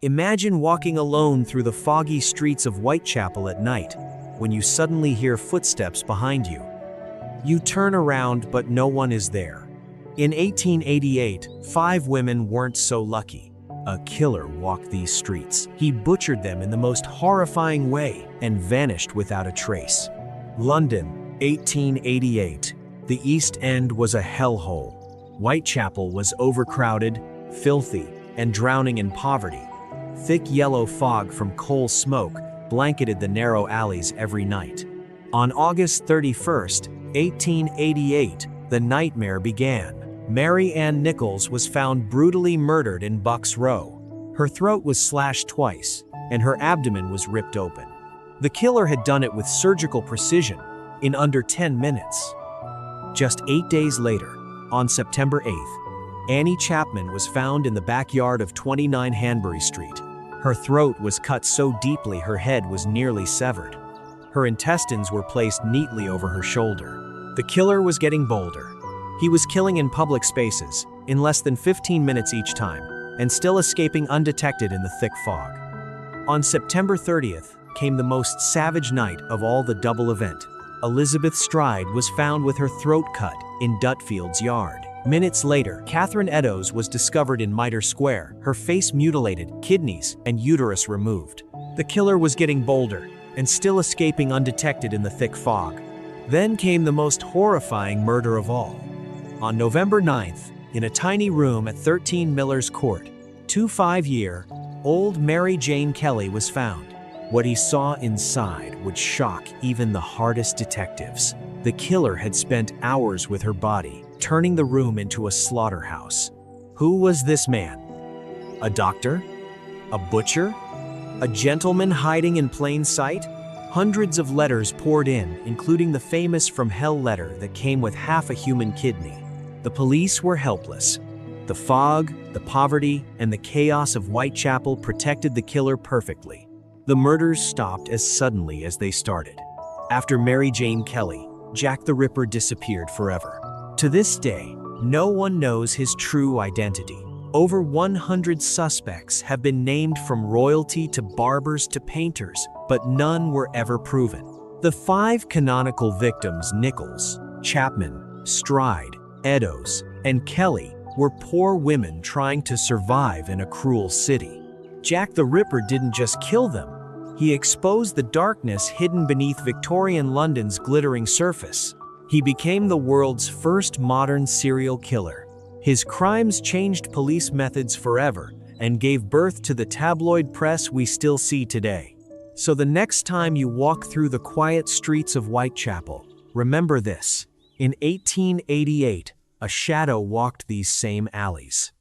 Imagine walking alone through the foggy streets of Whitechapel at night, when you suddenly hear footsteps behind you. You turn around, but no one is there. In 1888, 5 women weren't so lucky. A killer walked these streets. He butchered them in the most horrifying way and vanished without a trace. London, 1888. The East End was a hellhole. Whitechapel was overcrowded, filthy, and drowning in poverty. Thick yellow fog from coal smoke blanketed the narrow alleys every night. On August 31st, 1888, the nightmare began. Mary Ann Nichols was found brutally murdered in Bucks Row. Her throat was slashed twice, and her abdomen was ripped open. The killer had done it with surgical precision, in under 10 minutes. Just 8 days later, on September 8th, Annie Chapman was found in the backyard of 29 Hanbury Street. Her throat was cut so deeply her head was nearly severed. Her intestines were placed neatly over her shoulder. The killer was getting bolder. He was killing in public spaces, in less than 15 minutes each time, and still escaping undetected in the thick fog. On September 30th came the most savage night of all the double event. Elizabeth Stride was found with her throat cut in Dutfield's yard. Minutes later, Catherine Eddowes was discovered in Mitre Square, her face mutilated, kidneys and uterus removed. The killer was getting bolder and still escaping undetected in the thick fog. Then came the most horrifying murder of all. On November 9th, in a tiny room at 13 Miller's Court, 25-year-old Mary Jane Kelly was found. What he saw inside would shock even the hardest detectives. The killer had spent hours with her body, turning the room into a slaughterhouse. Who was this man? A doctor? A butcher? A gentleman hiding in plain sight? Hundreds of letters poured in, including the famous From Hell letter that came with half a human kidney. The police were helpless. The fog, the poverty, and the chaos of Whitechapel protected the killer perfectly. The murders stopped as suddenly as they started. After Mary Jane Kelly, Jack the Ripper disappeared forever. To this day, no one knows his true identity. Over 100 suspects have been named, from royalty to barbers to painters, but none were ever proven. The 5 canonical victims, Nichols, Chapman, Stride, Eddowes, and Kelly, were poor women trying to survive in a cruel city. Jack the Ripper didn't just kill them, he exposed the darkness hidden beneath Victorian London's glittering surface. He became the world's first modern serial killer. His crimes changed police methods forever and gave birth to the tabloid press we still see today. So the next time you walk through the quiet streets of Whitechapel, remember this: in 1888, a shadow walked these same alleys.